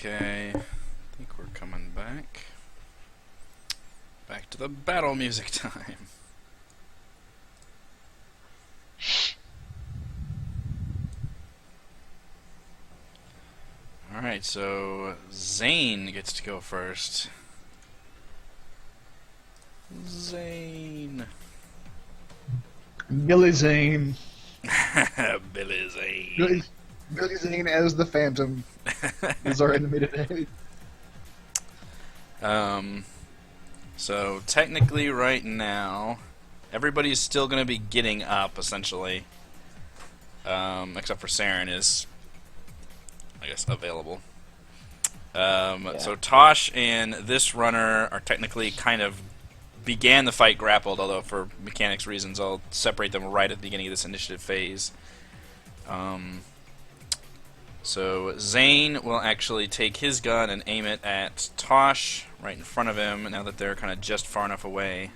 Okay, I think we're coming back. Back to the battle music time. Alright, so Zane gets to go first. Zane. Billy Zane. Billy Zane. Billy Zane as the Phantom is our enemy today. So technically right now, everybody's still going to be getting up, essentially. Except for Saren is, I guess, available. So Tosh and this runner are technically kind of began the fight grappled, although for mechanics reasons I'll separate them right at the beginning of this initiative phase. So Zane will actually take his gun and aim it at Tosh right in front of him, now that they're kind of just far enough away.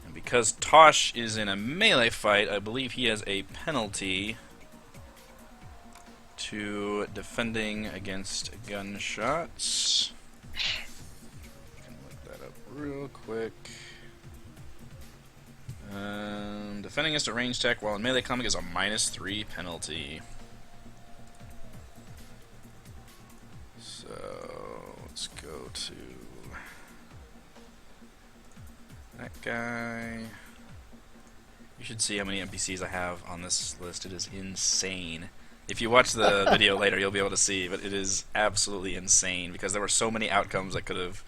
And because Tosh is in a melee fight, I believe he has a penalty to defending against gunshots. Can look that up real quick. Defending against a ranged attack while in melee combat is a -3 penalty. So let's go to that guy. You should see how many NPCs I have on this list. It is insane. If you watch the video later, you'll be able to see, but it is absolutely insane because there were so many outcomes that could have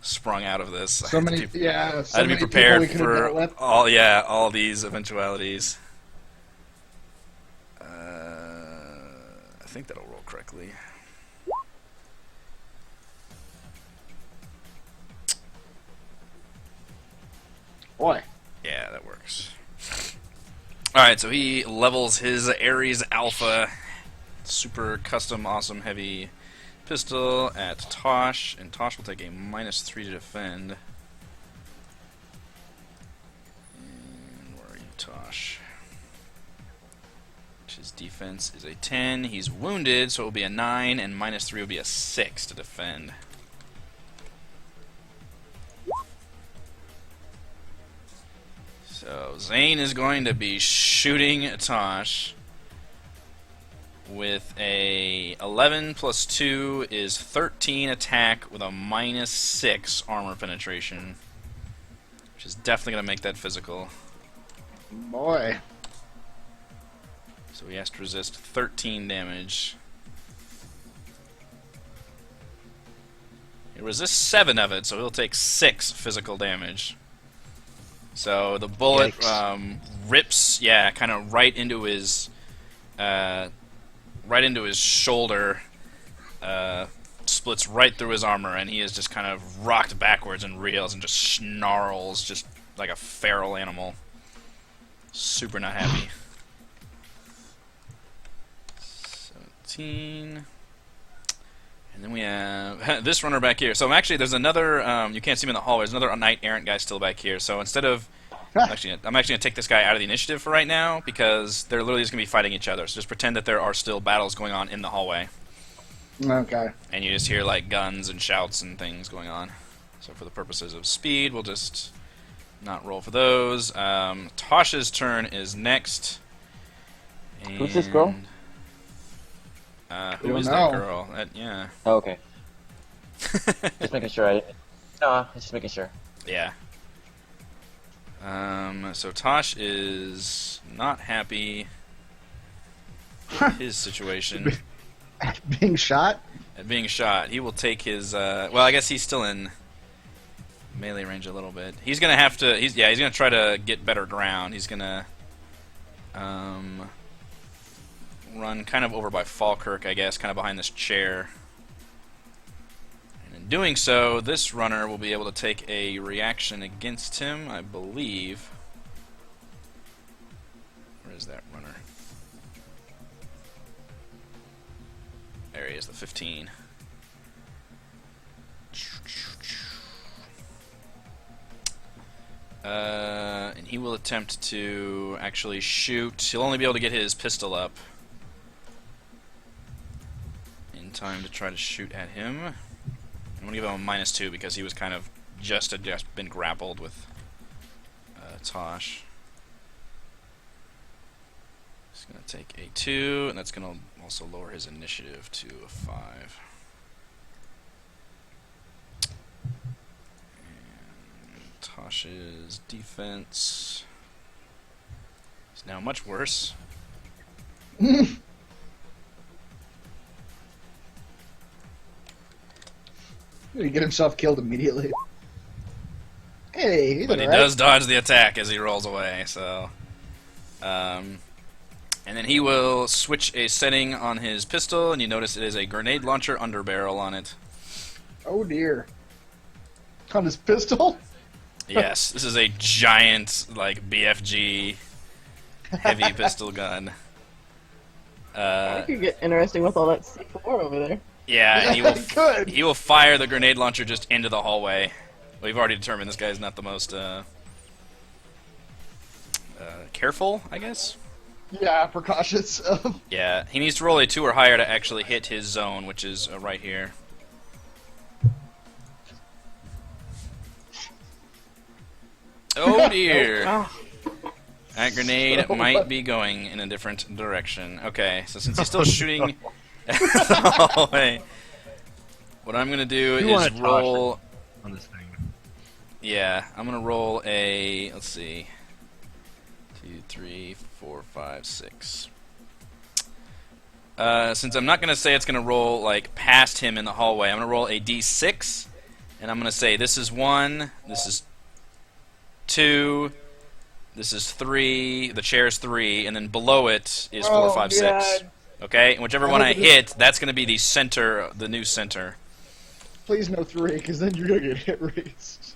sprung out of this. So many, I had to be prepared for all these eventualities. I think that'll roll correctly. Boy. Yeah, that works. Alright, so he levels his Ares Alpha super custom awesome heavy pistol at Tosh, and Tosh will take a -3 to defend. And where are you, Tosh? His defense is a 10. He's wounded, so it will be a 9, and -3 will be a 6 to defend. So Zane is going to be shooting at Tosh with a 11 plus 2 is 13 attack with a -6 armor penetration, which is definitely going to make that physical. Boy. So he has to resist 13 damage. He resists 7 of it, so he'll take 6 physical damage. So the bullet rips, kind of right into his shoulder, splits right through his armor, and he is just kind of rocked backwards and reels and just snarls, just like a feral animal. Super not happy. 17. And then we have this runner back here. So actually, there's another. You can't see him in the hallway. There's another knight errant guy still back here. So instead of, I'm actually gonna take this guy out of the initiative for right now because they're literally just gonna be fighting each other. So just pretend that there are still battles going on in the hallway. Okay. And you just hear like guns and shouts and things going on. So for the purposes of speed, we'll just not roll for those. Tosh's turn is next. And who's this girl? Who is that girl? Yeah. Oh, okay. Just making sure just making sure. Yeah. So Tosh is not happy with his situation. Being shot? At being shot. He will take his, well, I guess he's still in melee range a little bit. He's gonna have to, he's gonna try to get better ground. He's gonna, run kind of over by Falkirk, I guess, kind of behind this chair. And in doing so, this runner will be able to take a reaction against him, I believe. Where is that runner? There he is, the 15. And he will attempt to actually shoot. He'll only be able to get his pistol up. time to try to shoot at him. I'm gonna give him a -2 because he was kind of just been grappled with Tosh. He's gonna take a 2, and that's gonna also lower his initiative to a 5. And Tosh's defense is now much worse. You get himself killed immediately. Hey, But he does dodge the attack as he rolls away, so... and then he will switch a setting on his pistol, and you notice it is a grenade launcher underbarrel on it. Oh dear. On his pistol? Yes, this is a giant, like, BFG heavy pistol gun. That could get interesting with all that C4 over there. Yeah, and Good. he will fire the grenade launcher just into the hallway. We've already determined this guy's not the most careful, I guess. Yeah, precautious. Yeah, he needs to roll a 2 or higher to actually hit his zone, which is right here. Oh dear! Oh, That grenade might be going in a different direction. Okay, so since he's still shooting at the hallway, what I'm gonna do You want is a roll. on this thing. Yeah, I'm gonna roll a. Let's see. 2, 3, 4, 5, 6. Since I'm not gonna say it's gonna roll like past him in the hallway, I'm gonna roll a d6, and I'm gonna say this is 1, this is 2, this is 3, the chair's 3, and then below it is 4, 5, 6. God. Okay, and whichever one I hit, that's gonna be the center, the new center. Please no 3, because then you're gonna get hit raced.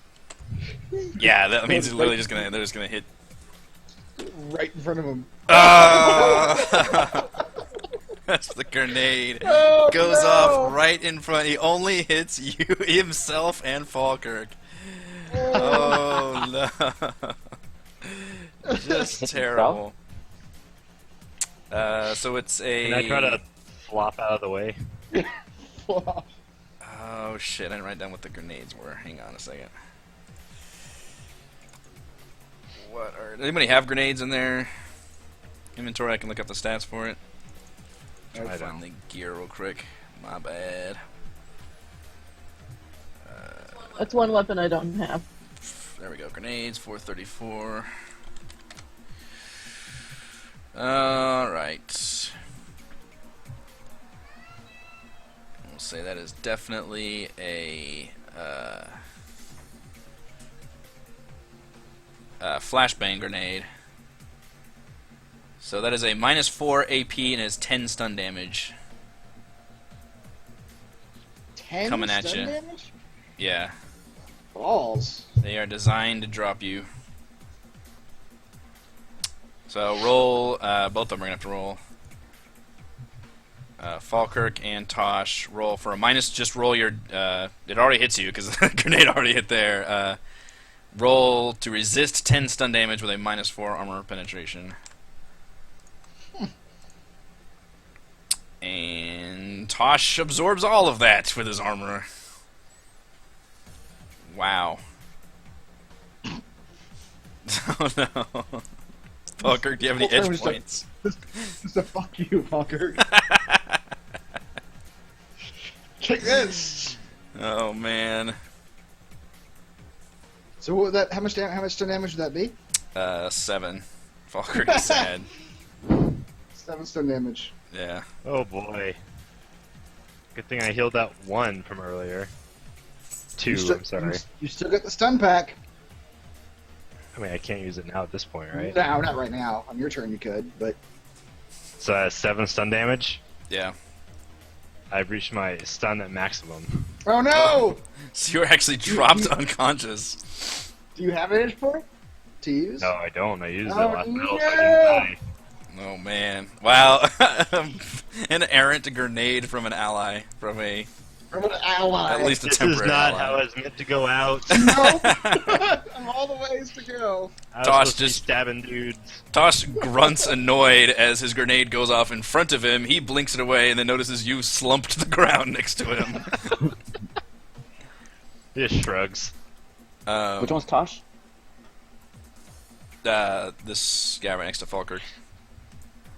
Yeah, that means it's literally just gonna, they're just gonna hit. Right in front of him. That's the grenade. Oh, Goes no! off right in front. He only hits you, himself, and Falkirk. Oh no! Just Hits terrible. So it's a. Can I try to flop out of the way? Oh shit! I didn't write down what the grenades were. Hang on a second. What are? Does anybody have grenades in their inventory? I can look up the stats for it. Try to find the gear real quick. My bad. That's one weapon I don't have. There we go. Grenades, 434. Alright. We'll say that is definitely a flashbang grenade. So that is a -4 AP and has 10 stun damage. 10 Coming at stun you. damage? Yeah. Balls. They are designed to drop you. So roll, both of them are going to have to roll. Falkirk and Tosh, roll for a minus, just roll your, it already hits you because the grenade already hit there. Roll to resist 10 stun damage with a -4 armor penetration. And Tosh absorbs all of that with his armor. Wow. Oh no. Falkirk, do you have any edge points? Just a fuck you, fucker. Check this. Oh man. So what would that? How much stun damage would that be? 7. Falkirk is sad. 7 stun damage. Yeah. Oh boy. Good thing I healed that 1 from earlier. 2, I'm sorry. You still got the stun pack. I mean, I can't use it now at this point, right? No, not right now. On your turn you could, but So 7 stun damage. Yeah. I've reached my stun at maximum. oh no! So you're actually dropped unconscious. Do you have an edge point to use? No, I don't. I used it Oh, last battle, so I no! didn't die. Oh man. Wow. An errant grenade from an ally. From a I'm an ally. At least a This temporary is not ally. how it's meant to go out. No. I'm all the ways to go. I was Tosh supposed to be just- stabbing dudes. Tosh grunts annoyed as his grenade goes off in front of him. He blinks it away and then notices you slumped to the ground next to him. He just shrugs. Which one's Tosh? This guy right next to Falkirk.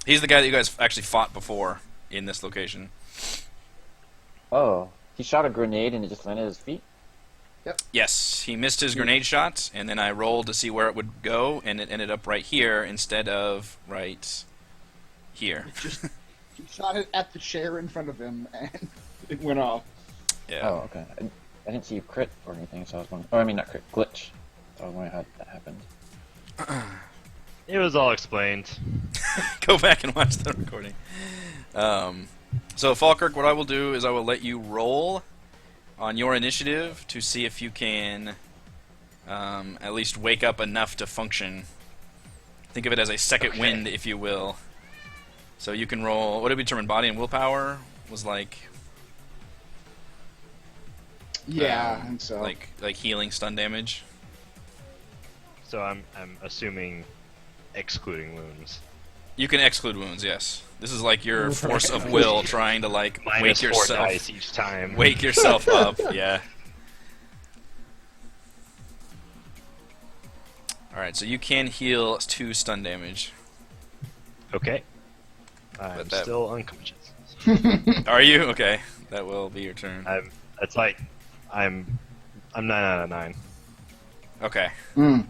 He's the guy that you guys actually fought before in this location. Oh, he shot a grenade and it just landed at his feet? Yes, he missed his grenade shot, and then I rolled to see where it would go, and it ended up right here instead of right here. Just he shot it at the chair in front of him, and it went off. Yeah. Oh, okay. I didn't see you crit or anything, so I was wondering. Or I mean, not crit, glitch. So I was wondering how that happened. It was all explained. Go back and watch the recording. So, Falkirk, what I will do is I will let you roll on your initiative to see if you can at least wake up enough to function. Think of it as a second wind, if you will. So you can roll. What did we determine? Body and willpower was like. Yeah, I think so. Like healing stun damage. So I'm assuming excluding wounds. You can exclude wounds. Yes. This is like your force of will trying to like Minus wake 4 yourself. dice each time. Wake yourself up. Yeah. Alright, so you can heal 2 stun damage. Okay. I'm But that- still unconscious. Are you? Okay. That will be your turn. It's like I'm 9 out of 9. Okay. Mm.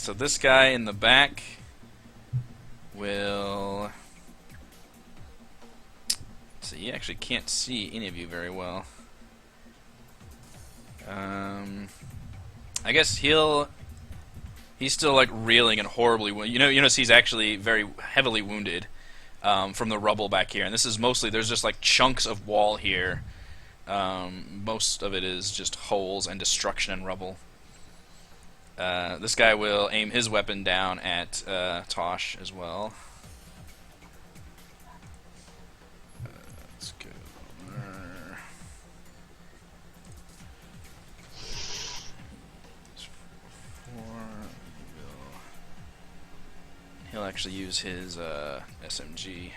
So this guy in the back will... So he actually can't see any of you very well. I guess he's still like reeling and horribly wounded. You notice he's actually very heavily wounded from the rubble back here, and this is mostly there's just like chunks of wall here. Most of it is just holes and destruction and rubble. This guy will aim his weapon down at Tosh as well. Let's go. He'll actually use his SMG.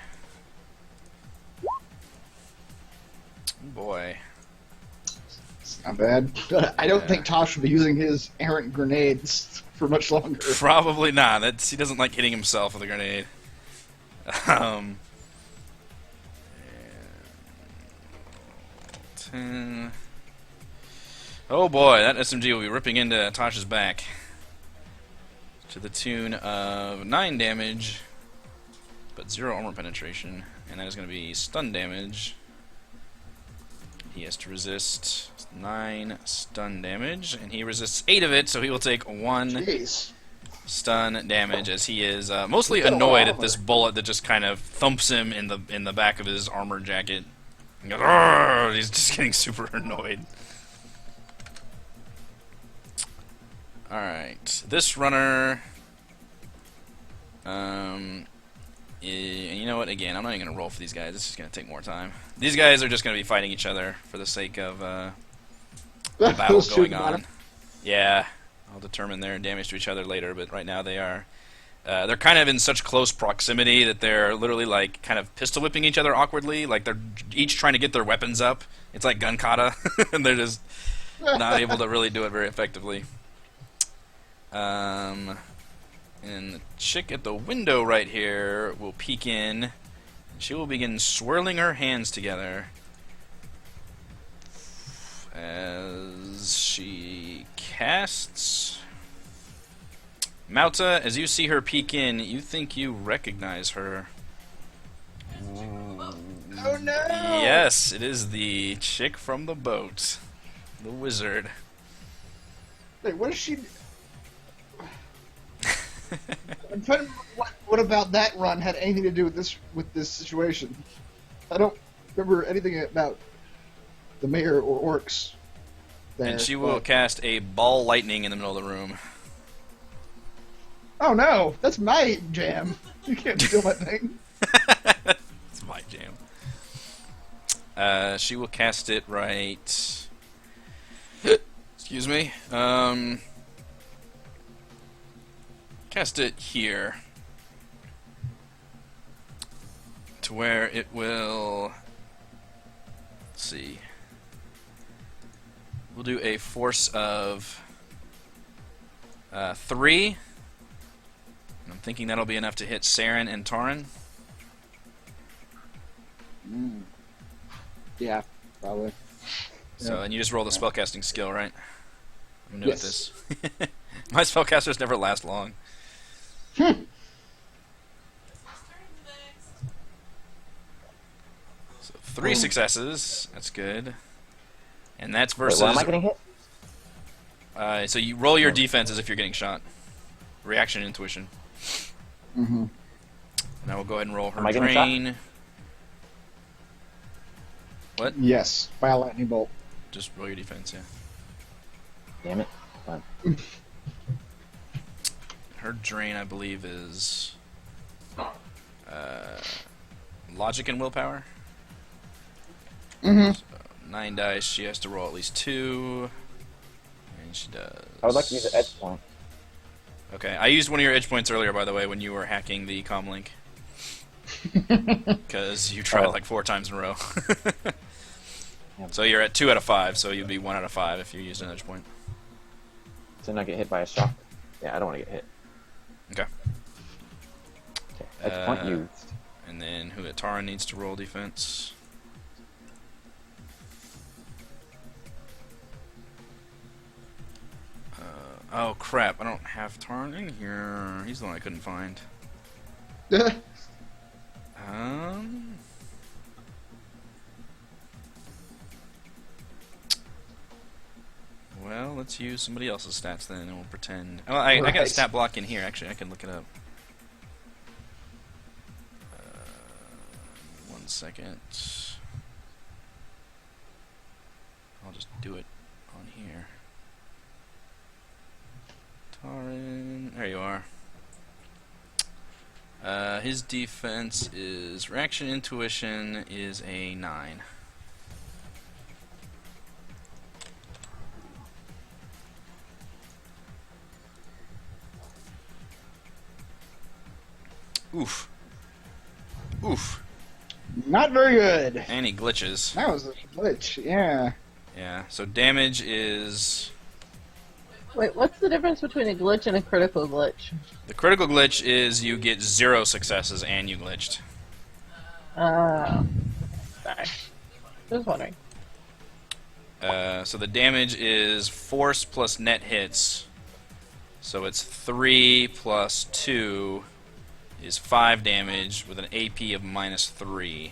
Boy. It's not bad. I don't think Tosh will be using his errant grenades for much longer. Probably not. He doesn't like hitting himself with a grenade. 10. Oh boy, that SMG will be ripping into Tosh's back. To the tune of 9 damage, but 0 armor penetration. And that is going to be stun damage. He has to resist 9 stun damage, and he resists 8 of it, so he will take 1 Jeez. stun damage as he is mostly annoyed at this bullet that just kind of thumps him in the back of his armor jacket. He goes, "Arrgh!" He's just getting super annoyed. Alright, this runner, and you know what, again, I'm not even going to roll for these guys, this is going to take more time. These guys are just going to be fighting each other for the sake of the battle Those two going at the on. Yeah, I'll determine their damage to each other later, but right now they are, they're kind of in such close proximity that they're literally like kind of pistol whipping each other awkwardly, like they're each trying to get their weapons up. It's like gun kata, and they're just not able to really do it very effectively. And the chick at the window right here will peek in, and she will begin swirling her hands together as she casts. Mauta, as you see her peek in, you think you recognize her. Oh no! Yes, it is the chick from the boat, the wizard. Wait, what is she? I'm trying to remember what about that run had anything to do with this situation. I don't remember anything about the mayor or orcs there. And she will cast a ball lightning in the middle of the room. Oh no, that's my jam. You can't steal my thing. It's my jam. She will cast it right. Excuse me. Cast it here. To where it will. Let's see. We'll do a force of 3. And I'm thinking that'll be enough to hit Saren and Tauren. Yeah, probably. So, and you just roll the spellcasting skill, right? I'm new Yes. at this. My spellcasters never last long. So 3 successes. That's good. And that's Wait, versus. why am I getting hit? So you roll your defense as if you're getting shot. Reaction, intuition. Mm-hmm. Now we'll go ahead and roll her Am I getting shot? drain. What? Yes, by a lightning bolt. Just roll your defense, yeah. Damn it. Fine. Her drain, I believe, is logic and willpower. Mm-hmm. So 9 dice. She has to roll at least 2, and she does. I would like to use an edge point. Okay, I used one of your edge points earlier, by the way, when you were hacking the comlink, because you tried like 4 times in a row. So you're at 2 out of 5, so you'd be 1 out of 5 if you used an edge point. So not get hit by a shock. Yeah, I don't want to get hit. Okay. Okay, edge point used. And then who? Tauren needs to roll defense. Oh crap! I don't have Tauren in here. He's the one I couldn't find. Um. Well, let's use somebody else's stats then, and we'll pretend. Oh, I got a Right. stat block in here. Actually, I can look it up. 1 second. I'll just do it on here. Tauren, there you are. His defense is reaction intuition is a 9. Oof. Oof. Not very good. And he glitches. That was a glitch, yeah. Yeah, so damage is... Wait, what's the difference between a glitch and a critical glitch? The critical glitch is you get 0 successes and you glitched. Sorry. Just wondering. So the damage is force plus net hits. So it's 3 plus 2 is 5 damage with an AP of -3.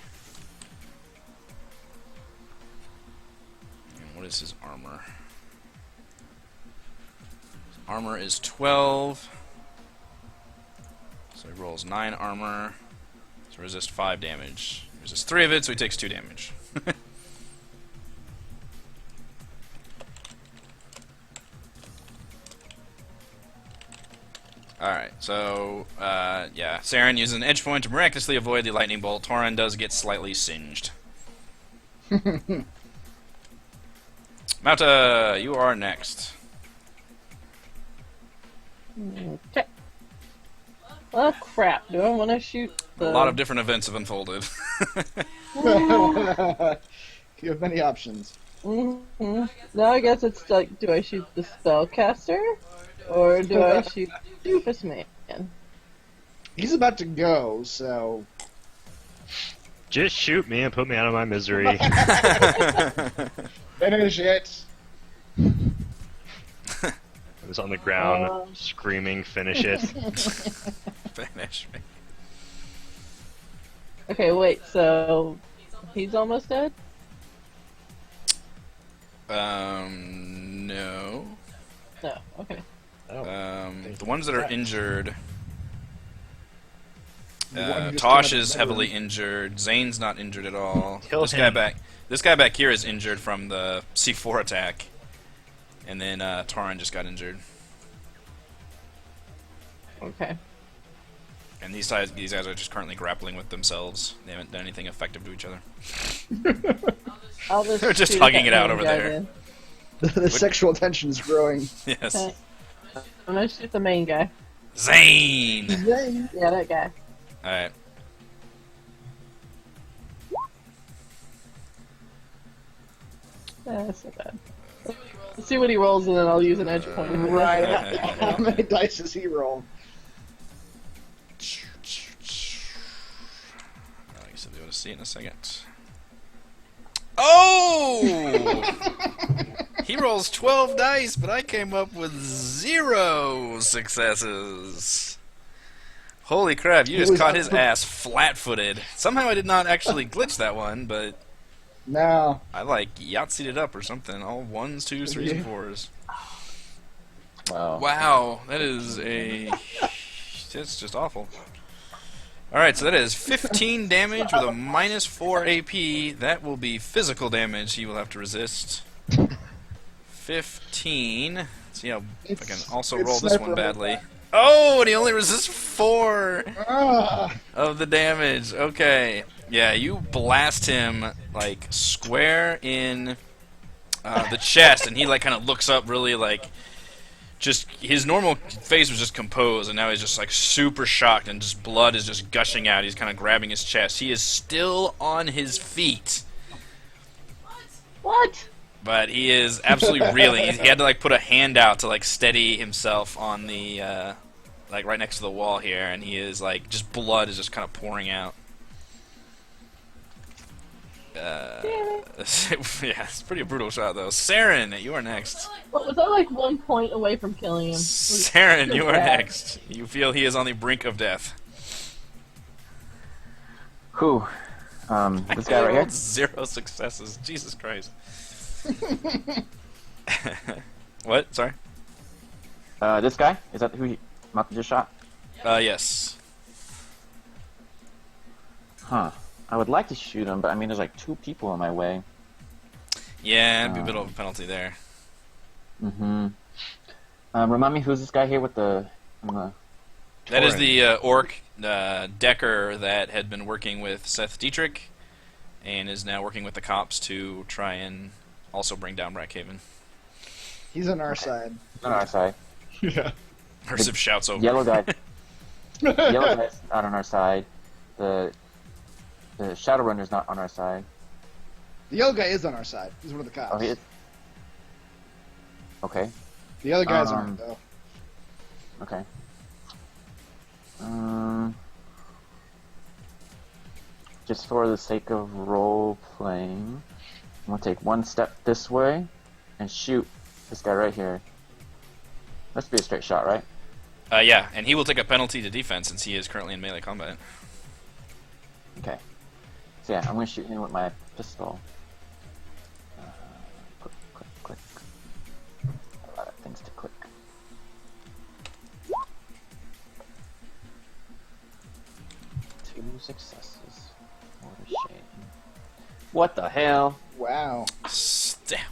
And what is his armor? His armor is 12. So he rolls 9 armor. So resist 5 damage. Resist 3 of it, so he takes 2 damage. Alright, so, yeah. Saren uses an edge point to miraculously avoid the lightning bolt. Tauren does get slightly singed. Mauta, you are next. Okay. Oh crap, do I want to shoot A the... lot of different events have unfolded. You have many options. Mm-hmm. Now I guess it's like, do I shoot the spellcaster? Or do I shoot Doofus Man? He's about to go, so... Just shoot me and put me out of my misery. Finish it! I was on the ground screaming, finish it. Finish me. Okay, wait, so he's almost dead? No. No, okay. The ones that are injured... The one who just Tosh came out of is the heavily bedroom. injured. Zane's not injured at all. Kill This guy him. back here is injured from the C4 attack. And then Tauren just got injured. Okay. And these guys are just currently grappling with themselves. They haven't done anything effective to each other. I'll just They're just shoot hugging that it out main over guy there. then. The sexual tension is growing. Yes. Okay. I'm gonna shoot the main guy. Zane! Yeah, that guy. Alright. That's not bad. Let's see what he rolls, and then I'll use an edge point. Right. How many dice does he roll? I guess I'll be able to see it in a second. Oh! He rolls 12 dice, but I came up with 0 successes. Holy crap, you just caught his ass flat-footed. Somehow I did not actually glitch that one, but No. I like Yahtzeed it up or something. All 1s, 2s, 3s, and 4s. Wow. Wow, that is that's just awful. Alright, so that is 15 damage with a minus 4 AP. That will be physical damage he will have to resist. 15. Let's see how if I can also it's roll this one sniper badly. Oh, and he only resists 4 Ah. of the damage. Okay. Yeah, you blast him, like, square in the chest, and he, like, kind of looks up really, like, just, his normal face was just composed, and now he's just, like, super shocked, and just blood is just gushing out. He's kind of grabbing his chest. He is still on his feet, What? but he is absolutely reeling. He had to, like, put a hand out to, like, steady himself on the, like, right next to the wall here, and he is, like, just blood is just kind of pouring out. Yeah, it's pretty brutal shot, though. Saren, you are next. What, was I like 1 point away from killing him? Saren, you are bad. next. You feel he is on the brink of death. Whew. This guy right here. rolled 0 successes. Jesus Christ. What? Sorry? This guy? Is that who Maka just shot? Yes. Huh. I would like to shoot him, but I mean, there's like 2 people in my way. Yeah, it'd be a bit of a penalty there. Mm-hmm. Remind me, who's this guy here with the... That is the orc Decker that had been working with Seth Dietrich and is now working with the cops to try and also bring down Brackhaven. He's on our side. on our side. Yeah. Merciv shouts over. Yellow guy. Yellow guy's not on our side. The Shadowrunner's not on our side. The yellow guy is on our side. He's one of the cops. Oh, he is? Okay. The other guys aren't, though. Okay. Just for the sake of role playing, I'm gonna take 1 step this way and shoot this guy right here. That should be a straight shot, right? Yeah, and he will take a penalty to defense since he is currently in melee combat. Okay. So yeah, I'm gonna shoot him with my pistol. Click, click, click. A lot of things to click. Two successes. What a shame. What the hell? Wow.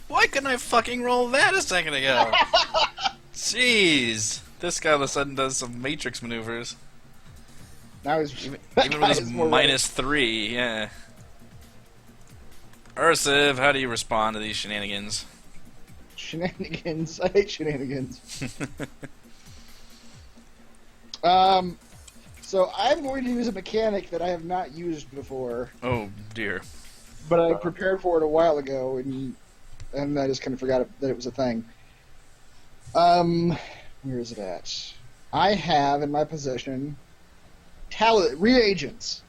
Why couldn't I fucking roll that a second ago? Jeez. This guy all of a sudden does some matrix maneuvers. Now he's Even that with guy his is more -3, yeah. Ursiv, how do you respond to these shenanigans? Shenanigans. I hate shenanigans. So I'm going to use a mechanic that I have not used before, Oh dear. but I prepared for it a while ago, and I just kind of forgot that it was a thing. Where is it at? I have in my possession reagents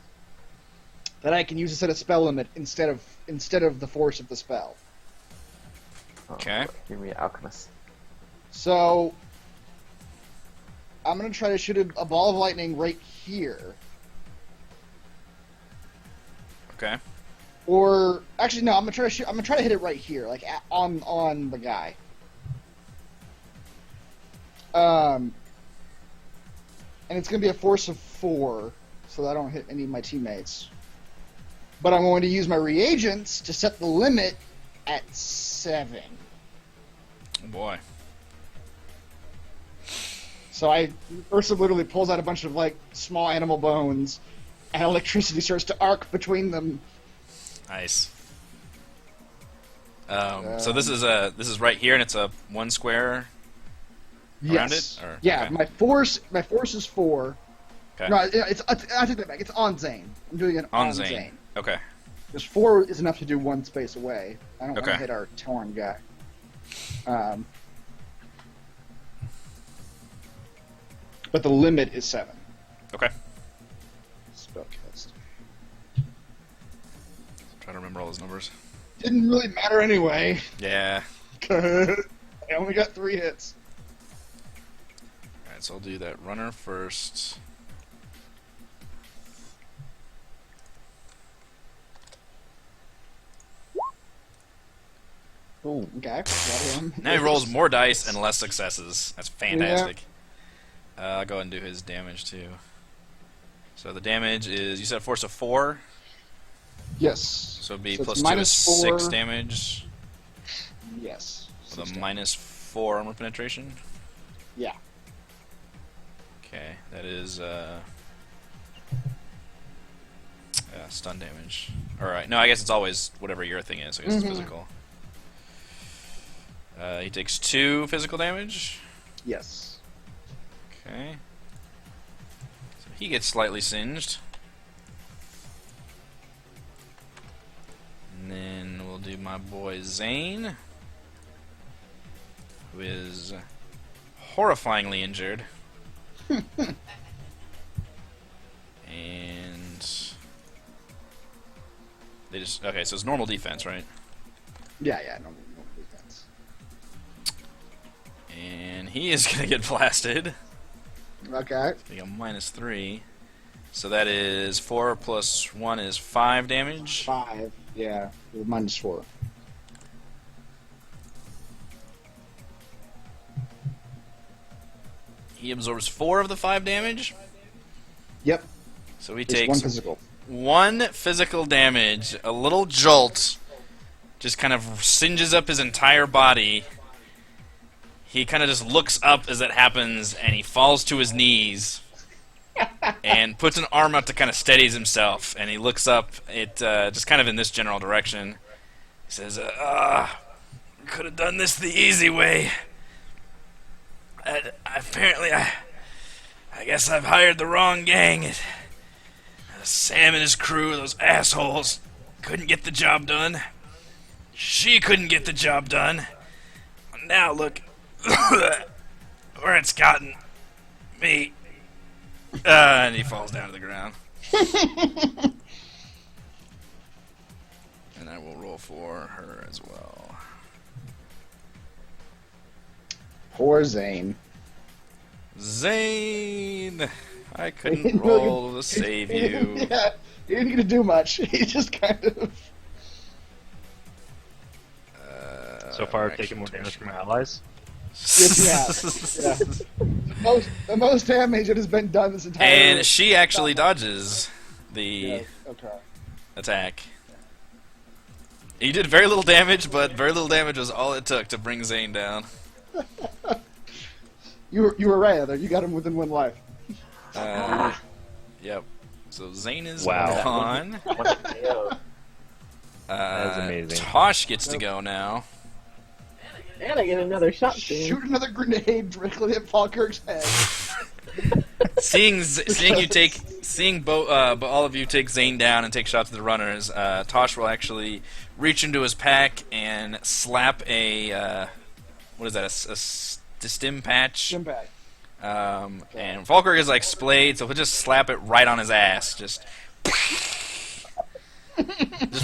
that I can use to set a spell limit instead of the force of the spell. Okay. Give me alchemist. So I'm gonna try to shoot a ball of lightning right here, Okay. or actually no, I'm gonna try to hit it right here, like on the guy. And it's gonna be a force of 4, so that I don't hit any of my teammates. But I'm going to use my reagents to set the limit at 7. Oh boy. So Ursa literally pulls out a bunch of like small animal bones, and electricity starts to arc between them. Nice. So this is right here, and it's a 1 square around Yes. it. Or, Yeah. okay. My force is 4. Okay. No, I take that back. It's on Zane. I'm doing it On on Zane. Zane. Okay. Because 4 is enough to do 1 space away. I don't want Okay. to hit our Torn guy. But the limit is 7. Okay. Spellcast. Try to remember all those numbers. Didn't really matter anyway. Yeah. I only got 3 hits. Alright, so I'll do that runner first. Oh, okay. Got him. Now he rolls more dice and less successes. That's fantastic. I'll go ahead and do his damage too. So the damage is, you said force of 4, Yes. so it'd be So plus it's 2 is -4. 6 damage Yes. with a 6 -4 armor penetration. Yeah. Okay, that is stun damage. Alright, no, I guess it's always whatever your thing is. I guess it's physical. He takes 2 physical damage. Yes. Okay. So he gets slightly singed. And then we'll do my boy Zane, who is horrifyingly injured. And they just, okay, so it's normal defense, right? Yeah, no defense. And he is gonna get blasted. Okay. Getting a -3. So that is 4 plus 1 is 5 damage. 5. Yeah. With -4. He absorbs 4 of the 5 damage. Yep. So he It's takes 1 physical. 1 physical damage. A little jolt just kind of singes up his entire body. He kind of just looks up as that happens, and he falls to his knees and puts an arm out to kind of steadies himself. And he looks up, just kind of in this general direction. He says, could have done this the easy way. Apparently, I guess I've hired the wrong gang. Sam and his crew, those assholes, couldn't get the job done. She couldn't get the job done. Now look where it's gotten me. And he falls down to the ground. And I will roll for her as well. Poor Zane. Zane! I couldn't roll to save you. Yeah, he didn't get to do much. He just kind of... So far, I've taken more damage from my allies. Yes, you have. Yeah. The most damage that has been done this entire... And she actually dodges the Yeah, okay. attack. He did very little damage, but very little damage was all it took to bring Zane down. You were right, Heather. You got him within 1 life. Yep. So Zane is Wow. gone. That is amazing. Tosh gets to go now. And I get another shot soon. Shoot another grenade directly at Falkirk's head. Seeing all of you take Zane down and take shots at the runners, Tosh will actually reach into his pack and slap a what is that? A stim patch. Impact. And Falkirk is like splayed, so he'll just slap it right on his ass, just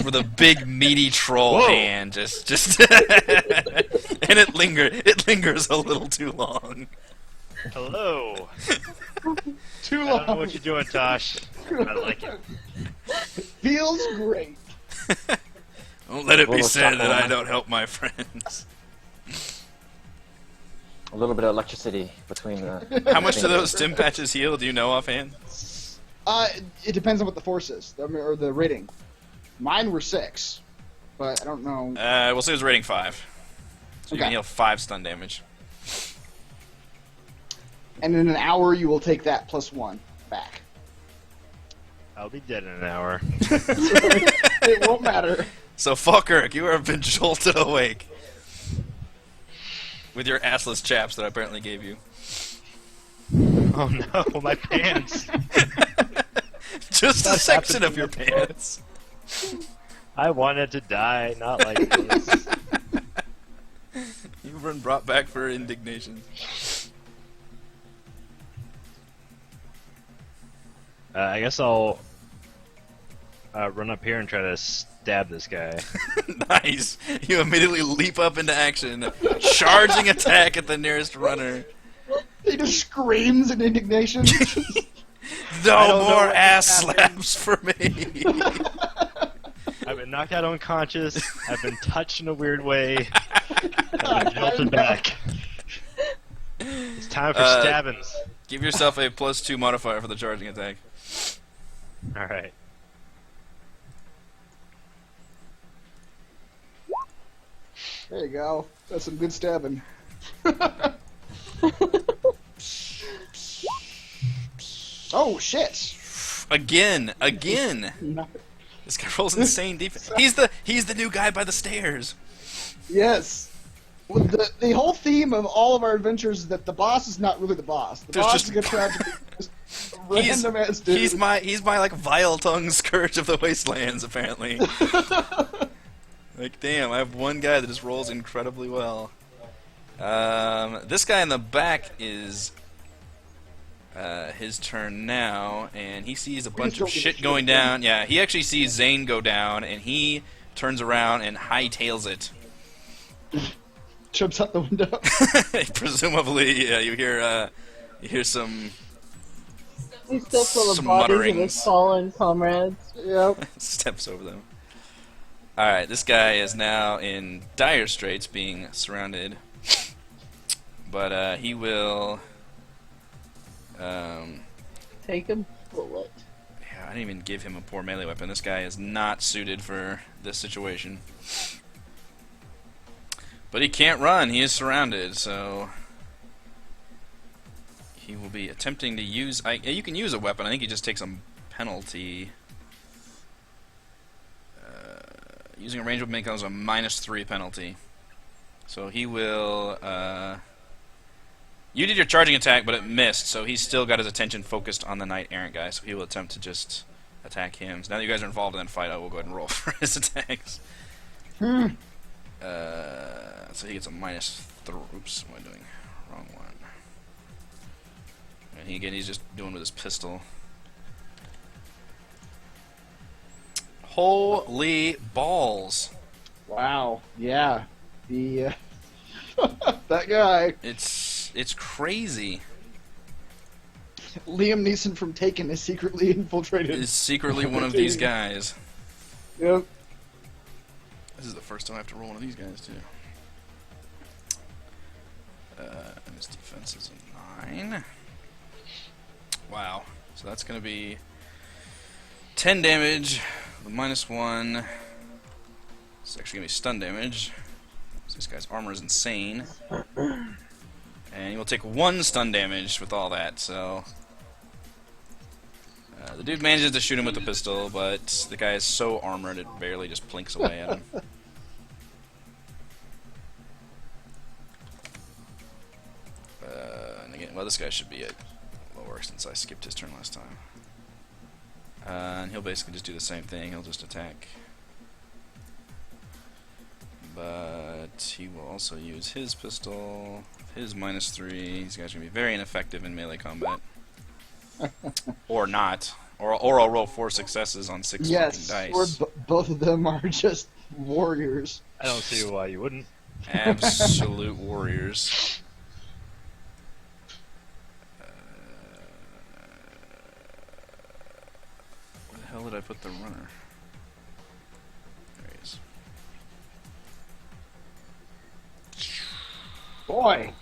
with a big meaty troll Whoa. hand, just and it lingers a little too long. Hello. Too I don't know long. what you're doing, Tosh. I like it. Feels great. Don't let it be Little said that I chuckle. don't help my friends. A little bit of electricity between the... How much do those stim patches heal? Do you know offhand? It depends on what the force is, or the rating. Mine were 6, but I don't know. We'll say it was rating 5. So you can Okay. heal 5 stun damage. And in an hour, you will take that plus 1 back. I'll be dead in an hour. It won't matter. So Falkirk, you have been jolted awake with your assless chaps that I apparently gave you. Oh no, my pants! Just a What section happened of to your my pants. I wanted to die, not like this. You've been brought back for indignation. I guess I'll run up here and try to stab this guy. Nice. You immediately leap up into action, charging attack at the nearest runner. He just screams in indignation. No more ass slaps for me. I've been knocked out unconscious. I've been touched in a weird way. I've been jolted back. It's time for stabbings. Give yourself a +2 modifier for the charging attack. Alright. There you go. That's some good stabbing. Oh shit! Again. This guy rolls insane defense. He's the new guy by the stairs. Yes. Well, the whole theme of all of our adventures is that the boss is not really the boss. The There's boss just- is gonna try to be just random ass dude. He's my like vile tongue scourge of the wastelands apparently. Like damn, I have one guy that just rolls incredibly well. This guy in the back is his turn now, and he sees a bunch of shit going down. Yeah, he actually sees Zane go down, and he turns around and hightails it. Jumps out the window. Presumably, yeah, you hear some He's still full of Some bodies of mutterings. his fallen comrades. Yep. steps over them. Alright, this guy is now in dire straits, being surrounded. But he will... Take a bullet. Yeah, I didn't even give him a poor melee weapon. This guy is not suited for this situation. But he can't run. He is surrounded, so... He will be attempting to use... you can use a weapon. I think he just takes a penalty. Using a ranged weapon becomes a -3 penalty. So he will... You did your charging attack, but it missed, so he's still got his attention focused on the Knight Errant guy, so he will attempt to just attack him. So now that you guys are involved in that fight, I will go ahead and roll for his attacks. So he gets a -3. Oops, what am I doing? Wrong one. And he's just doing with his pistol. Holy balls! Wow. Yeah. The that guy, It's crazy. Liam Neeson from Taken, is secretly infiltrated. Is secretly one of these guys. Yep. This is the first time I have to roll one of these guys too. And his defense is a 9. Wow. So that's gonna be 10 damage with -1. It's actually gonna be stun damage. So this guy's armor is insane. And he will take 1 stun damage with all that, so... the dude manages to shoot him with the pistol, but the guy is so armored it barely just plinks away at him. And again, well, this guy should be at lower since I skipped his turn last time. And he'll basically just do the same thing, he'll just attack. But he will also use his pistol, his -3. These guys are going to be very ineffective in melee combat. Or not. Or I'll roll 4 successes on 6 Yes. fucking Or dice. both of them are just warriors. I don't see why you wouldn't. Absolute warriors. Where the hell did I put the runner? There he is. Boy.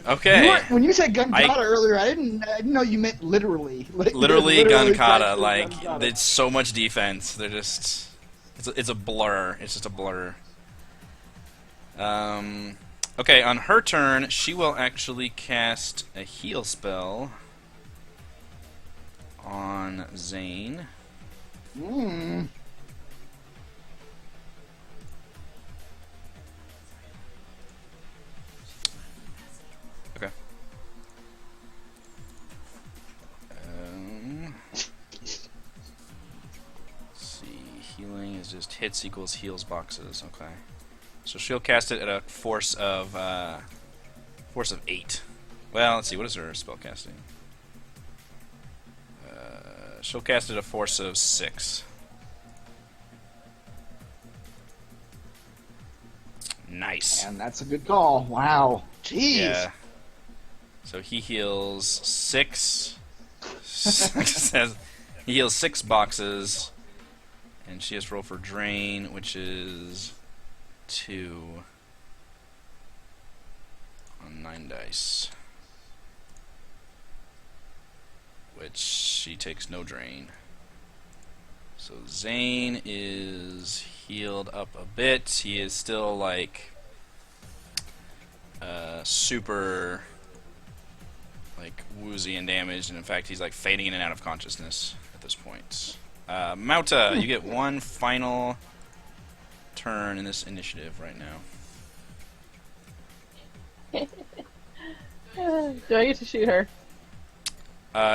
Okay. When you said gun kata earlier, I didn't know you meant literally. Like, Literally gun kata, practically like gun kata. it's so much defense. They're just it's a blur. It's just a blur. Okay, on her turn, she will actually cast a heal spell on Zane. Mm. Okay. Let's see. Healing is just hits equals heals boxes. Okay. So she'll cast it at a force of 8. Well, let's see. What is her spell casting? She'll cast it at a force of 6. Nice. And that's a good call. Wow. Jeez. Yeah. So he heals 6. Says he heals 6 boxes, and she has to roll for drain, which is 2 on 9 dice, which she takes no drain. So Zane is healed up a bit. He is still like super like woozy and damaged, and in fact he's like fading in and out of consciousness at this point. Mauta, you get one final turn in this initiative right now. Do I get to shoot her?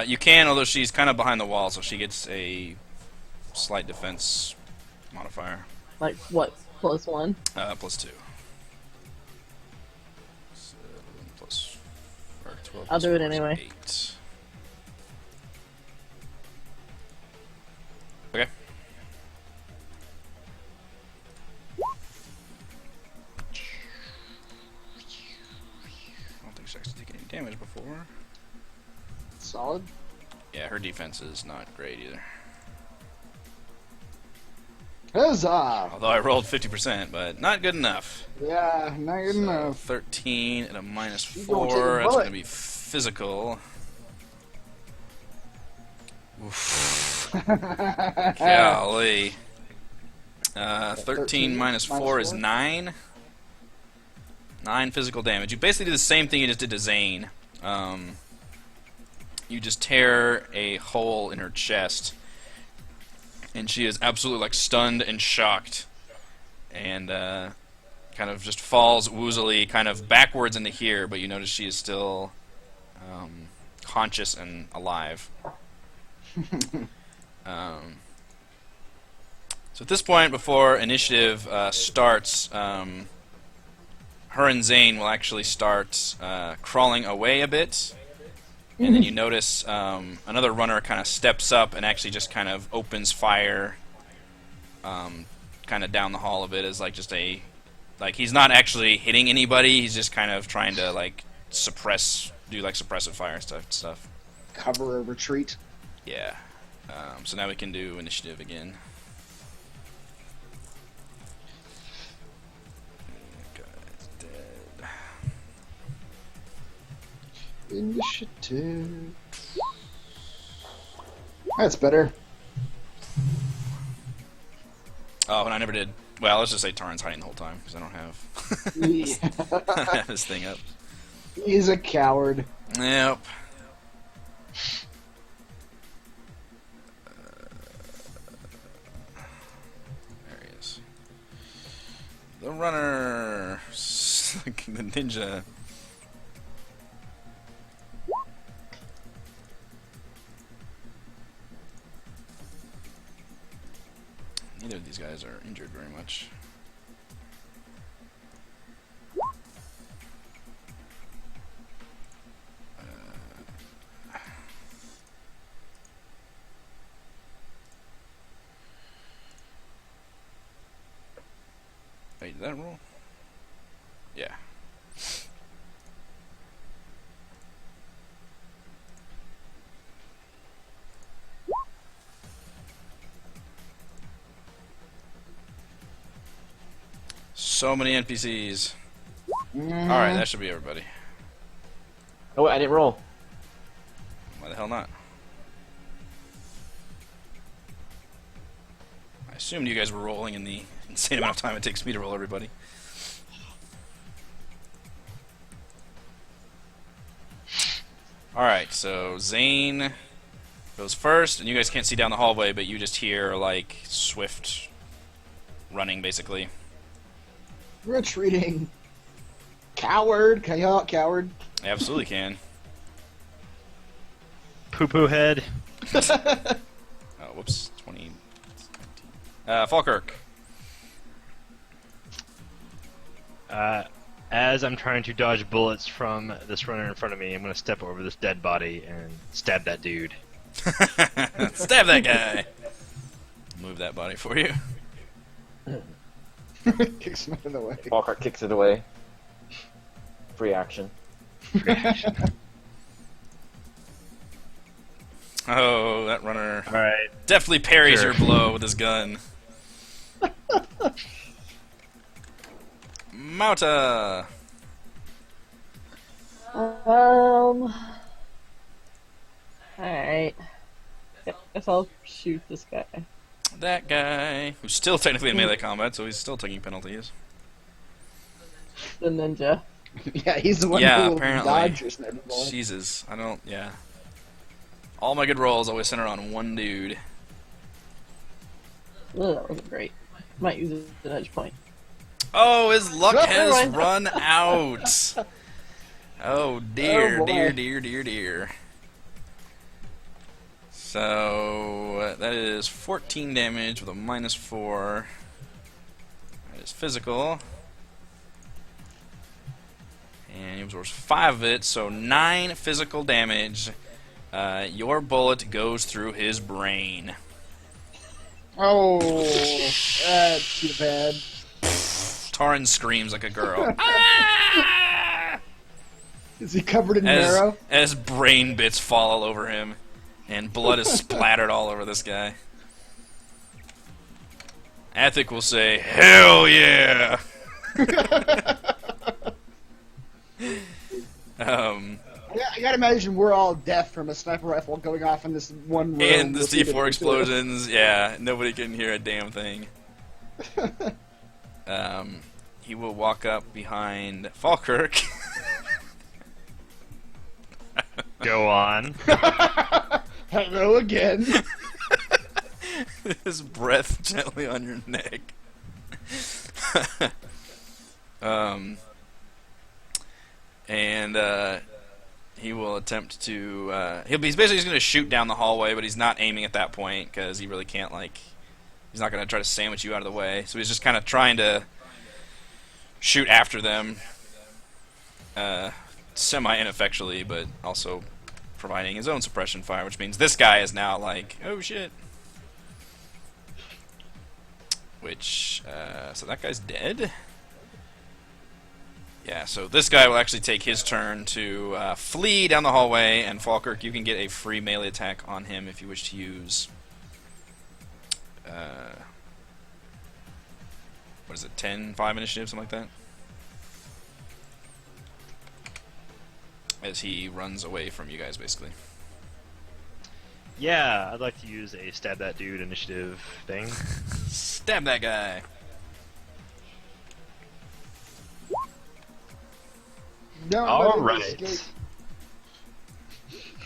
You can, although she's kind of behind the wall, so she gets a slight defense modifier. Like what? +1? +2. 7 plus, or 12 I'll plus do it 4 is anyway. 8. Okay. I don't think she's actually taken any damage before. Solid. Yeah, her defense is not great either. Huzzah! Although I rolled 50%, but not good enough. Yeah, not good So, enough. 13 and a gonna take a -4. That's bullet. going to be physical. Oof. Golly. 13 minus 4 is 9. 9 physical damage. You basically do the same thing you just did to Zane. You just tear a hole in her chest, and she is absolutely like stunned and shocked, and kind of just falls woozily kind of backwards into here, but you notice she is still conscious and alive. So at this point, before initiative starts, her and Zane will actually start crawling away a bit. And then you notice another runner kind of steps up and actually just kind of opens fire kind of down the hall a bit as like just a... Like, he's not actually hitting anybody, he's just kind of trying to like do like suppressive fire stuff. Cover a retreat. Yeah. So now we can do initiative again. Guy's dead. Initiative. That's better. Oh, and I never did. Well, let's just say Tarn's hiding the whole time because I don't have this thing up. He's a coward. Yep. There he is. The runner. The ninja. Neither of these guys are injured very much. Wait, did that roll? Yeah. So many NPCs. Alright, that should be everybody. Oh, I didn't roll. Why the hell not? I assumed you guys were rolling in the insane amount of time it takes me to roll everybody. Alright, so Zane goes first, and you guys can't see down the hallway, but you just hear like swift running, basically. Retreating. Coward. Can I yell out coward? Absolutely can. Poo-poo head. Oh, whoops. 20. Falkirk. As I'm trying to dodge bullets from this runner in front of me, I'm going to step over this dead body and stab that dude. Stab that guy. Move that body for you. Kicks him out of the way. Falkirk kicks it away. Free action. Oh, that runner Alright. definitely parries Sure. your blow with his gun. Mauta. Alright. Guess I'll shoot this guy. That guy, who's still technically in melee combat, so he's still taking penalties. The ninja. Yeah, he's the one Yeah, who will apparently. dodge your sniper bullet. Jesus, I don't, yeah. All my good rolls always center on one dude. Ugh, that wasn't great. Might use it as an edge point. Oh, his luck Oh, has never mind. run out. Oh dear, Oh, boy. dear, dear, dear, dear. So that is 14 damage with a -4. That is physical. And he absorbs 5 of it, so 9 physical damage. Your bullet goes through his brain. Oh, that's too bad. Taran screams like a girl. Ah! Is he covered in marrow? As brain bits fall all over him, and blood is splattered all over this guy. Athic will say, "Hell yeah!" Yeah, I gotta imagine we're all deaf from a sniper rifle going off in this one room. And the repeatedly, C4 too. explosions, yeah, nobody can hear a damn thing. He will walk up behind Falkirk. Go on. Hello again. His breath gently on your neck. He will attempt to. He's basically just going to shoot down the hallway, but he's not aiming at that point because he really can't. He's not going to try to sandwich you out of the way. So he's just kind of trying to shoot after them, semi-ineffectually, but also providing his own suppression fire, which means this guy is now like, oh shit. So that guy's dead? Yeah, so this guy will actually take his turn to flee down the hallway, and Falkirk, you can get a free melee attack on him if you wish to use... what is it, 10, 5 initiative, something like that? As he runs away from you guys, basically. Yeah, I'd like to use a stab that dude initiative thing. Stab that guy! No, All let him right. escape.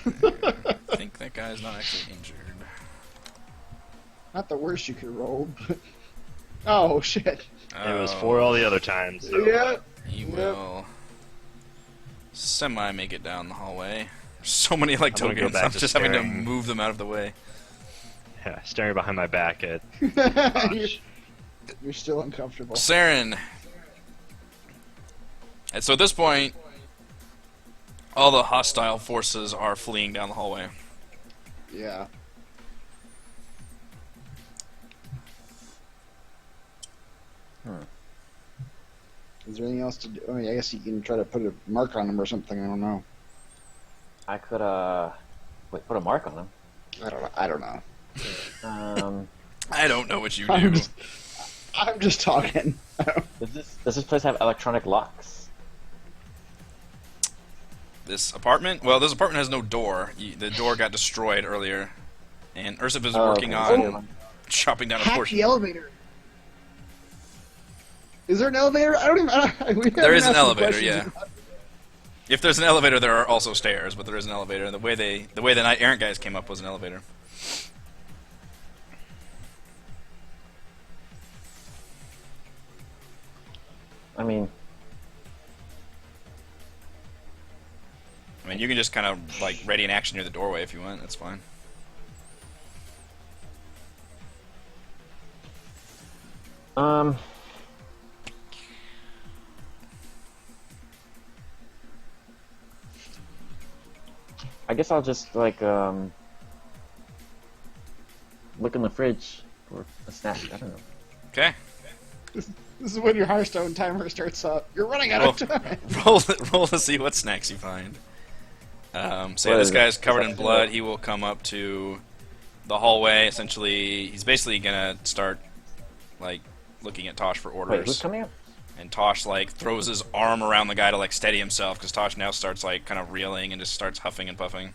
I think that guy's not actually injured. Not the worst you could roll, but... Oh, shit. It was 4 all the other times. So. Yeah. He will semi-make it down the hallway. There's so many like I'm gonna go tokens, back I'm to just having to staring. move them out of the way. Yeah, staring behind my back at. You're still uncomfortable. Saren. And so at this point, all the hostile forces are fleeing down the hallway. Yeah. Is there anything else to do? I mean, I guess you can try to put a mark on him or something. I don't know. I could, wait, put a mark on him. I don't know. I don't know what you I'm do. just talking. Does this place have electronic locks? This apartment? Well, this apartment has no door. The door got destroyed earlier. And Ursif is working okay. on chopping down a Hack portion. the elevator. Is there an elevator? I don't even. We haven't There is an asked any elevator, questions yeah. about- If there's an elevator, there are also stairs, but there is an elevator. And the way the Knight Errant guys came up was an elevator. I mean, you can just kind of like ready in action near the doorway if you want. That's fine. I guess I'll just like look in the fridge for a snack. I don't know. Okay. This is when your Hearthstone timer starts up. You're running out of time. Roll to see what snacks you find. So yeah, What this is it? guy's covered Is in that- blood. He will come up to the hallway. Essentially, he's basically gonna start like looking at Tosh for Wait, who's orders. coming up? And Tosh like throws his arm around the guy to like steady himself because Tosh now starts like kind of reeling and just starts huffing and puffing.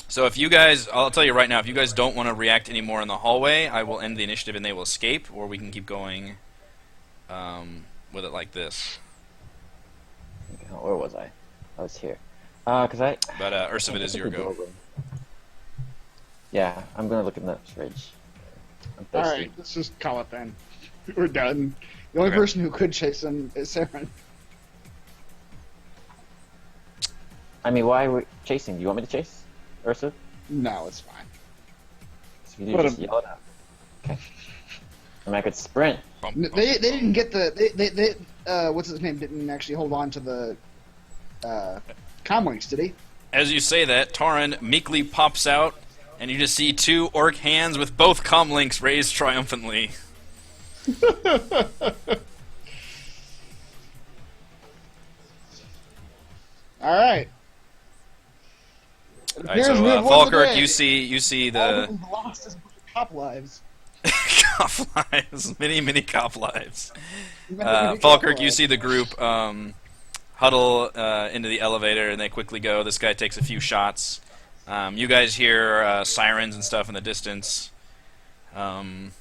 So if you guys, I'll tell you right now, if you guys don't want to react anymore in the hallway, I will end the initiative and they will escape, or we can keep going with it like this. Okay, where was I? I was here. Cause I. But Ursa, it is your go. Yeah, I'm gonna look in the fridge. I'm All thirsty. right, let's just call it then. We're done. The only Okay. person who could chase him is Saren. I mean, why are we chasing? Do you want me to chase, Ursa? No, it's fine. So you What just a- yell it out. Okay. I mean, I could sprint. They didn't get the they what's his name didn't actually hold on to the comlinks, did he? As you say that, Tauren meekly pops out, and you just see two orc hands with both comlinks raised triumphantly. All right. It Alright, appears so we have won the Falkirk, day. you see All the that we've lost is cop lives. cop lives, many cop lives. Many cop Falkirk, you lives. see the group huddle into the elevator, and they quickly go. This guy takes a few shots. You guys hear sirens and stuff in the distance. And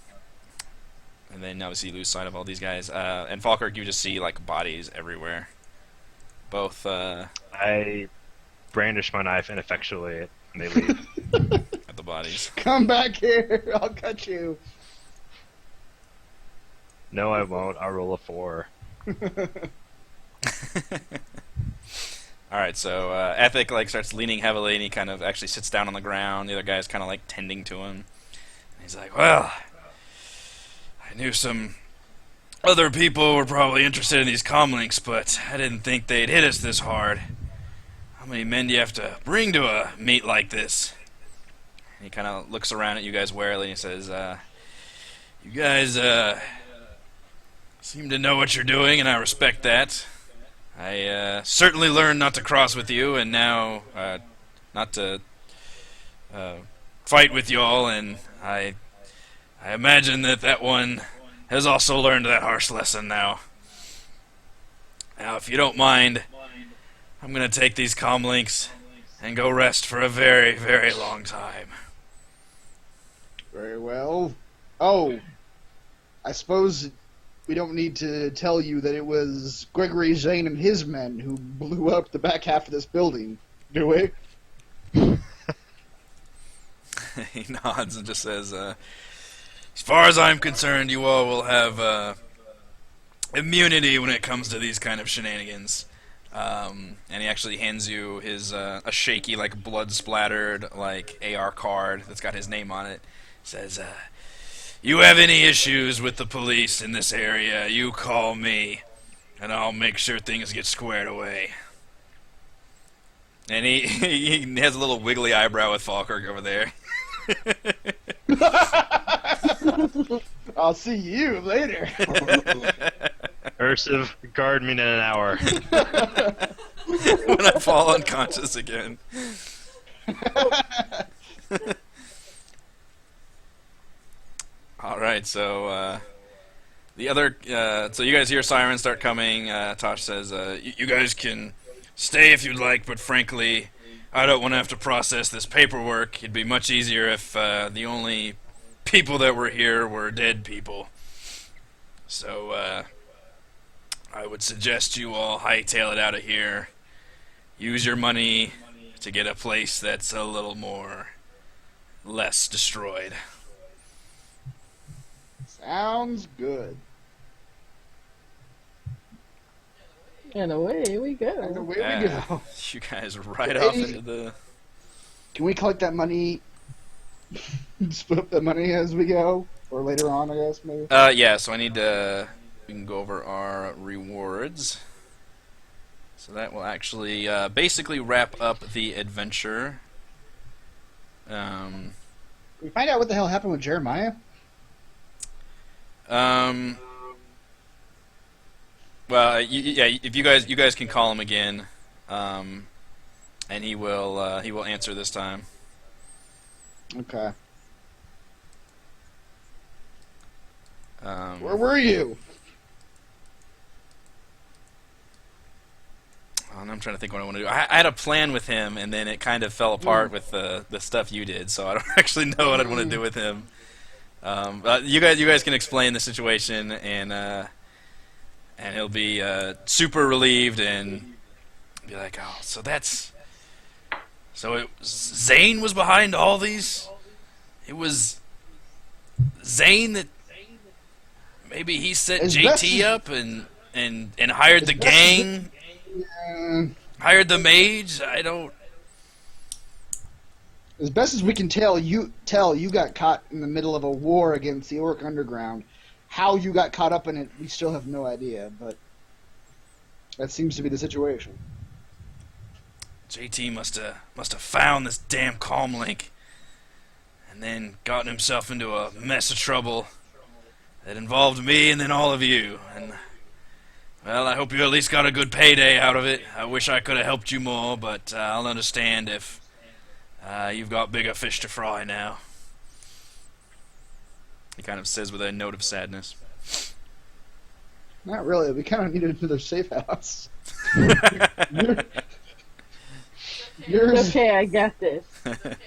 then obviously you lose sight of all these guys. And Falkirk, you just see like bodies everywhere. Both I brandish my knife ineffectually, and they leave. at the bodies. Come back here, I'll cut you. No, I won't. I'll roll a 4. Alright, so Ethic like starts leaning heavily, and he kind of actually sits down on the ground. The other guy's kind of like tending to him. And he's like, well, I knew some other people were probably interested in these comlinks, but I didn't think they'd hit us this hard. How many men do you have to bring to a meet like this? And he kind of looks around at you guys warily and he says, you guys seem to know what you're doing, and I respect that. I certainly learned not to cross with you, and now not to fight with y'all, and I imagine that one has also learned that harsh lesson now. Now, if you don't mind, I'm going to take these comlinks and go rest for a very, very long time. Very well. Oh, I suppose we don't need to tell you that it was Gregory Zane and his men who blew up the back half of this building, do we? He nods and just says, as far as I'm concerned, you all will have immunity when it comes to these kind of shenanigans. And he actually hands you his a shaky, like blood-splattered, like AR card that's got his name on it. Says, you have any issues with the police in this area, you call me, and I'll make sure things get squared away. And he has a little wiggly eyebrow with Falkirk over there. I'll see you later. Ursiv, guard me in an hour. When I fall unconscious again. Alright, so the other so you guys hear sirens start coming. Tosh says, you guys can stay if you'd like, but frankly, I don't want to have to process this paperwork. It'd be much easier if the only people that were here were dead people. So I would suggest you all hightail it out of here. Use your money to get a place that's a little less destroyed. Sounds good. And away we go. And away we Yeah. go. You guys right off into the... Can we collect that money? Split up that money as we go, or later on, I guess maybe. Yeah, so I need to... We can go over our rewards. So that will actually basically wrap up the adventure. Can we find out what the hell happened with Jeremiah? Well, if you guys can call him again, and he will answer this time. Okay. Where Where were you? I'm trying to think what I want to do. I had a plan with him, and then it kind of fell apart with the stuff you did. So I don't actually know what I'd want to do with him. You guys can explain the situation, and he'll be super relieved and be like, "Oh, so Zane was behind all these. It was Zane that maybe he set As best JT as- up and hired the gang." Hired the mage? I don't... As best as we can tell, you got caught in the middle of a war against the Orc Underground. How you got caught up in it, we still have no idea, but that seems to be the situation. JT must have found this damn comm link and then gotten himself into a mess of trouble that involved me and then all of you. And well, I hope you at least got a good payday out of it. I wish I could have helped you more, but I'll understand if you've got bigger fish to fry now. He kind of says with a note of sadness. Not really. We kind of needed another safe house. Yours, Okay, I got this.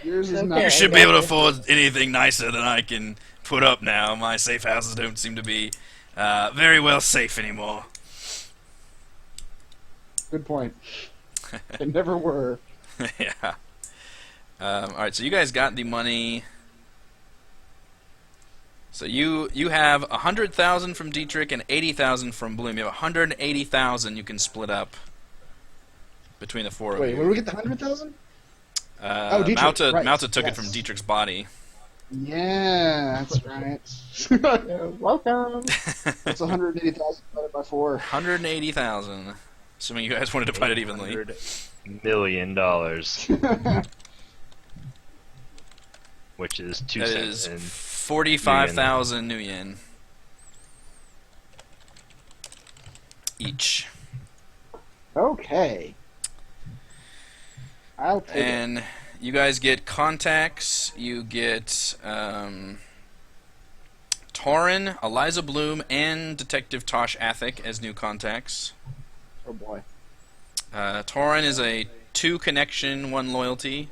yours is Okay. not. You should be able to afford anything nicer than I can put up now. My safe houses don't seem to be very well safe anymore. Good point. They never were. Yeah. Alright, so you guys got the money. So you have 100,000 from Dietrich and 80,000 from Bloom. You have 180,000 you can split up between the four Wait, of where you. did we get the 100,000? Dietrich, Malta, right, Malta took it yes. from Dietrich's body. Yeah, that's right. You're welcome. That's 180,000 divided by 4. 180,000. Assuming you guys want to divide it evenly. $100 million, which is 2 That cents. is And 45,000 new yen. Each. Okay. I'll take it. And you guys get contacts. You get Torin, Eliza Bloom, and Detective Tosh Athic as new contacts. Oh boy. Torin is a 2 connection, 1 loyalty.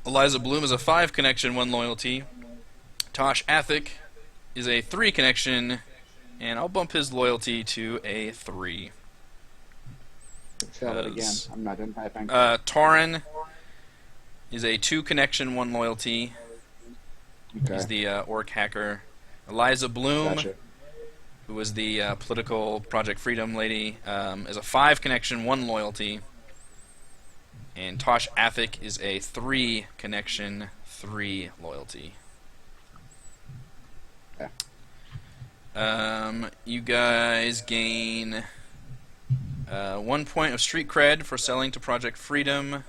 Eliza Bloom is a 5 connection, 1 loyalty. Tosh Athic is a 3 connection, and I'll bump his loyalty to a 3. Tell it again. I'm not done typing. Torin is a 2 connection, 1 loyalty. Okay. He's the orc hacker. Eliza Bloom, Gotcha. who was the political Project Freedom lady, is a 5 connection, 1 loyalty. And Tosh Athic is a 3 connection, 3 loyalty. Okay. You guys gain 1 point of street cred for selling to Project Freedom.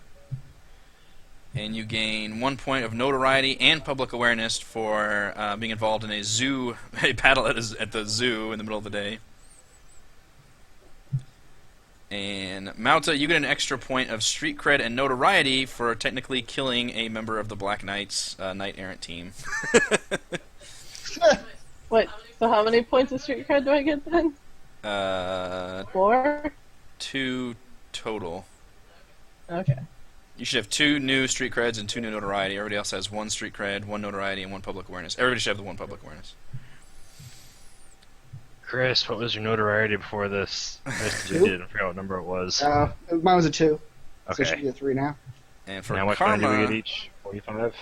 And you gain 1 point of notoriety and public awareness for being involved in a battle at the zoo in the middle of the day. And Malta, you get an extra point of street cred and notoriety for technically killing a member of the Black Knights Knight Errant team. Wait, so how many points of street cred do I get then? 4? 2 total. Okay. You should have 2 new street creds and 2 new notoriety. Everybody else has 1 street cred, 1 notoriety, and 1 public awareness. Everybody should have the 1 public awareness. Chris, what was your notoriety before this? I Two? did. I forgot what number it was. Mine was a 2. So it should Okay. be a 3 now. And for Now what kind do we karma, get each? 45?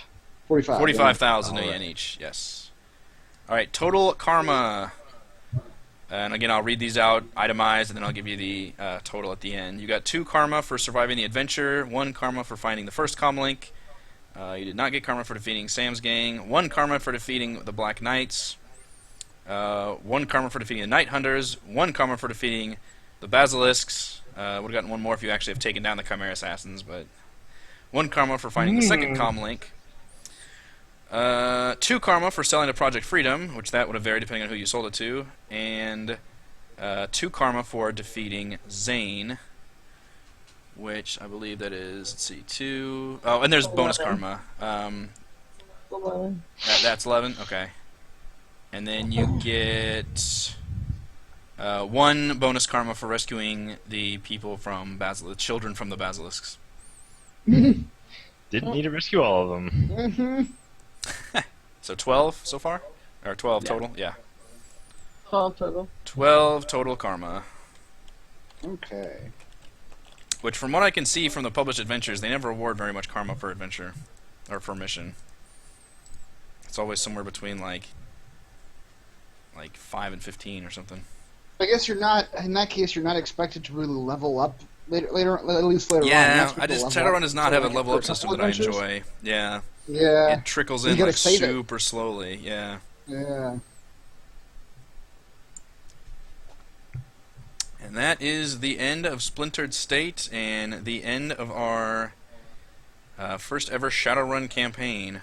45. 45,000 yeah. yen each. Yes. All right. Total karma. And again, I'll read these out itemized, and then I'll give you the total at the end. You got 2 karma for surviving the adventure, 1 karma for finding the first comlink. You did not get karma for defeating Sam's gang. 1 karma for defeating the Black Knights. 1 karma for defeating the Night Hunters. 1 karma for defeating the Basilisks. Would have gotten 1 more if you actually have taken down the Chimera Assassins, but 1 karma for finding the second comlink. 2 karma for selling to Project Freedom, which that would have varied depending on who you sold it to, and 2 karma for defeating Zane, which I believe that is, let's see, 2... Oh, and there's bonus 11. karma. 11. That's 11? Okay. And then you get 1 bonus karma for rescuing the people from the children from the basilisks. Didn't need to rescue all of them. Mm-hmm. So 12 so far? Or 12 total? Yeah. 12 total. 12 total karma. Okay. Which, from what I can see from the published adventures, they never award very much karma for adventure. Or for mission. It's always somewhere between, like 5 and 15 or something. I guess you're not, in that case, you're not expected to really level up later at least later on. Yeah, That's what the Shadowrun does not have a like level up first system couple that I adventures. enjoy. Yeah. Yeah. It trickles You in gotta like save it. super slowly. Yeah. Yeah. And that is the end of Splintered State and the end of our first ever Shadowrun campaign,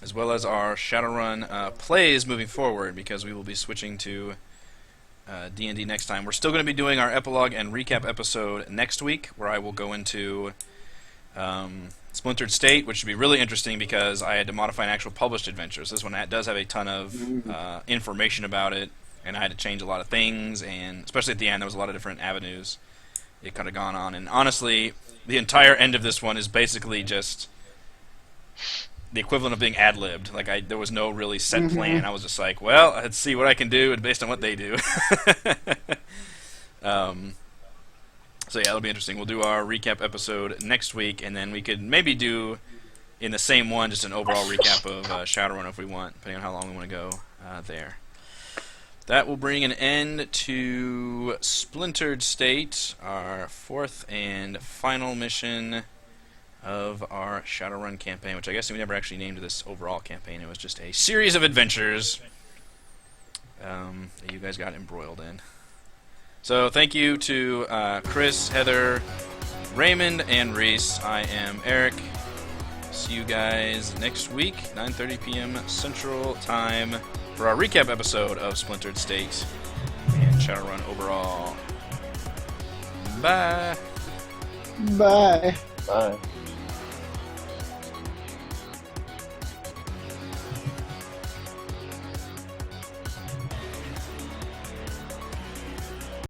as well as our Shadowrun plays moving forward, because we will be switching to D&D next time. We're still going to be doing our epilogue and recap episode next week, where I will go into Splintered State, which should be really interesting because I had to modify an actual published adventure. So this one does have a ton of information about it, and I had to change a lot of things, and especially at the end, there was a lot of different avenues it could have gone on. And honestly, the entire end of this one is basically just the equivalent of being ad-libbed. Like, there was no really set plan. I was just like, well, let's see what I can do based on what they do. So yeah, that'll be interesting. We'll do our recap episode next week, and then we could maybe do, in the same one, just an overall recap of Shadowrun if we want, depending on how long we want to go there. That will bring an end to Splintered State, our 4th and final mission of our Shadowrun campaign, which I guess we never actually named this overall campaign. It was just a series of adventures that you guys got embroiled in. So thank you to Chris, Heather, Raymond, and Reese. I am Eric. See you guys next week, 9:30 p.m. Central Time, for our recap episode of Splintered State and Shadowrun overall. Bye! Bye. Bye.